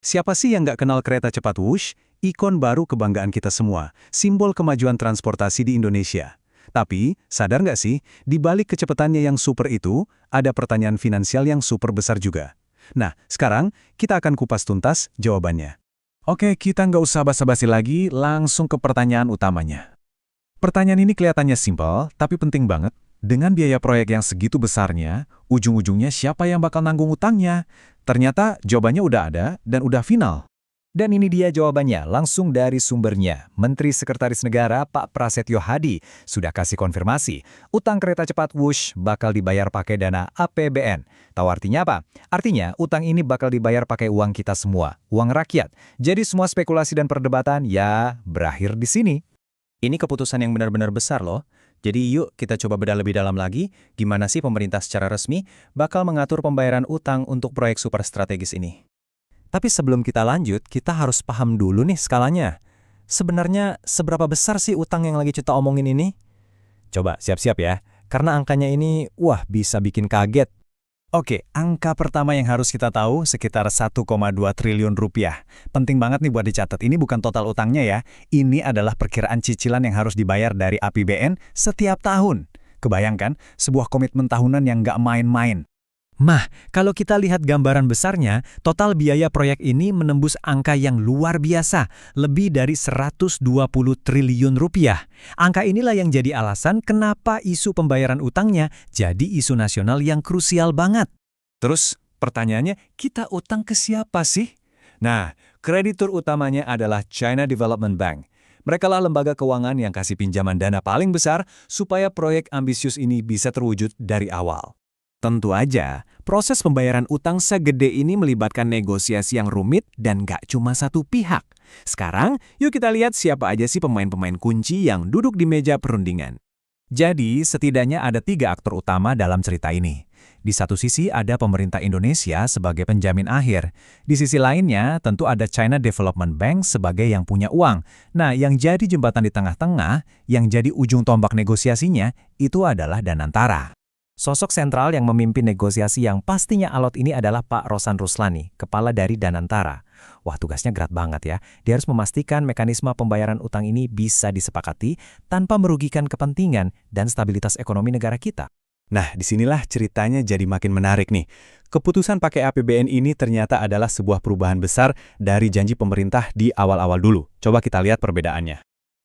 Siapa sih yang nggak kenal kereta cepat Wush? Ikon baru kebanggaan kita semua, simbol kemajuan transportasi di Indonesia. Tapi, sadar nggak sih, di balik kecepatannya yang super itu, ada pertanyaan finansial yang super besar juga. Nah, sekarang kita akan kupas tuntas jawabannya. Oke, kita nggak usah basa-basi lagi, langsung ke pertanyaan utamanya. Pertanyaan ini kelihatannya simpel, tapi penting banget. Dengan biaya proyek yang segitu besarnya, ujung-ujungnya siapa yang bakal nanggung utangnya? Ternyata jawabannya udah ada dan udah final. Dan ini dia jawabannya, langsung dari sumbernya. Menteri Sekretaris Negara Pak Prasetyo Hadi sudah kasih konfirmasi, utang kereta cepat Wush bakal dibayar pakai dana APBN. Tahu artinya apa? Artinya, utang ini bakal dibayar pakai uang kita semua, uang rakyat. Jadi semua spekulasi dan perdebatan ya berakhir di sini. Ini keputusan yang benar-benar besar loh. Jadi yuk kita coba bedah lebih dalam lagi, gimana sih pemerintah secara resmi bakal mengatur pembayaran utang untuk proyek super strategis ini. Tapi sebelum kita lanjut, kita harus paham dulu nih skalanya. Sebenarnya seberapa besar sih utang yang lagi kita omongin ini? Coba siap-siap ya, karena angkanya ini, wah bisa bikin kaget. Oke, angka pertama yang harus kita tahu sekitar 1,2 triliun rupiah. Penting banget nih buat dicatat, ini bukan total utangnya ya. Ini adalah perkiraan cicilan yang harus dibayar dari APBN setiap tahun. Kebayangkan, sebuah komitmen tahunan yang nggak main-main. Kalau kita lihat gambaran besarnya, total biaya proyek ini menembus angka yang luar biasa, lebih dari 120 triliun rupiah. Angka inilah yang jadi alasan kenapa isu pembayaran utangnya jadi isu nasional yang krusial banget. Terus, pertanyaannya, kita utang ke siapa sih? Nah, kreditur utamanya adalah China Development Bank. Mereka lah lembaga keuangan yang kasih pinjaman dana paling besar supaya proyek ambisius ini bisa terwujud dari awal. Tentu aja, proses pembayaran utang segede ini melibatkan negosiasi yang rumit dan gak cuma satu pihak. Sekarang, yuk kita lihat siapa aja sih pemain-pemain kunci yang duduk di meja perundingan. Jadi, setidaknya ada 3 aktor utama dalam cerita ini. Di satu sisi ada pemerintah Indonesia sebagai penjamin akhir. Di sisi lainnya, tentu ada China Development Bank sebagai yang punya uang. Nah, yang jadi jembatan di tengah-tengah, yang jadi ujung tombak negosiasinya, itu adalah Danantara. Sosok sentral yang memimpin negosiasi yang pastinya alot ini adalah Pak Rosan Ruslani, kepala dari Danantara. Wah, tugasnya berat banget ya. Dia harus memastikan mekanisme pembayaran utang ini bisa disepakati tanpa merugikan kepentingan dan stabilitas ekonomi negara kita. Nah, disinilah ceritanya jadi makin menarik nih. Keputusan pakai APBN ini ternyata adalah sebuah perubahan besar dari janji pemerintah di awal-awal dulu. Coba kita lihat perbedaannya.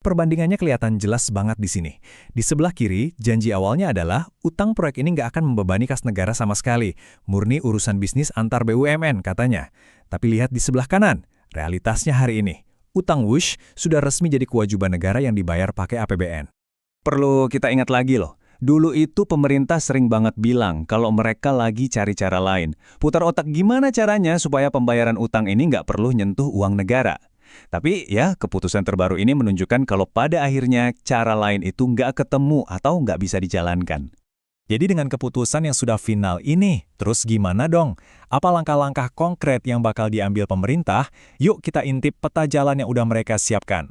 Perbandingannya kelihatan jelas banget di sini. Di sebelah kiri, janji awalnya adalah utang proyek ini nggak akan membebani kas negara sama sekali. Murni urusan bisnis antar BUMN katanya. Tapi lihat di sebelah kanan, realitasnya hari ini. Utang Wush sudah resmi jadi kewajiban negara yang dibayar pakai APBN. Perlu kita ingat lagi loh. Dulu itu pemerintah sering banget bilang kalau mereka lagi cari cara lain. Putar otak gimana caranya supaya pembayaran utang ini nggak perlu nyentuh uang negara. Tapi ya, keputusan terbaru ini menunjukkan kalau pada akhirnya cara lain itu nggak ketemu atau nggak bisa dijalankan. Jadi dengan keputusan yang sudah final ini, terus gimana dong? Apa langkah-langkah konkret yang bakal diambil pemerintah? Yuk kita intip peta jalan yang udah mereka siapkan.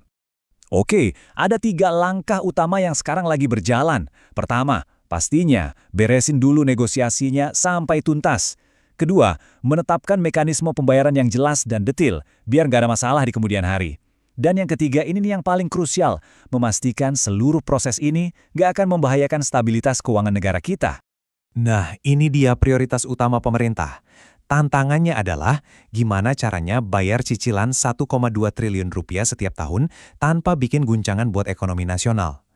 Oke, ada 3 langkah utama yang sekarang lagi berjalan. Pertama, pastinya beresin dulu negosiasinya sampai tuntas. Kedua, menetapkan mekanisme pembayaran yang jelas dan detail, biar nggak ada masalah di kemudian hari. Dan yang ketiga, ini nih yang paling krusial, memastikan seluruh proses ini nggak akan membahayakan stabilitas keuangan negara kita. Nah, ini dia prioritas utama pemerintah. Tantangannya adalah gimana caranya bayar cicilan 1,2 triliun rupiah setiap tahun tanpa bikin guncangan buat ekonomi nasional.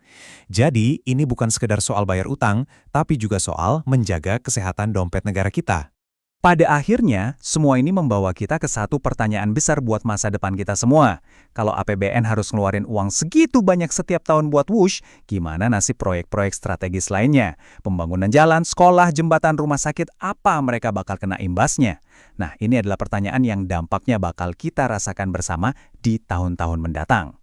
Jadi, ini bukan sekedar soal bayar utang, tapi juga soal menjaga kesehatan dompet negara kita. Pada akhirnya, semua ini membawa kita ke satu pertanyaan besar buat masa depan kita semua. Kalau APBN harus ngeluarin uang segitu banyak setiap tahun buat Wush, gimana nasib proyek-proyek strategis lainnya? Pembangunan jalan, sekolah, jembatan, rumah sakit, apa mereka bakal kena imbasnya? Nah, ini adalah pertanyaan yang dampaknya bakal kita rasakan bersama di tahun-tahun mendatang.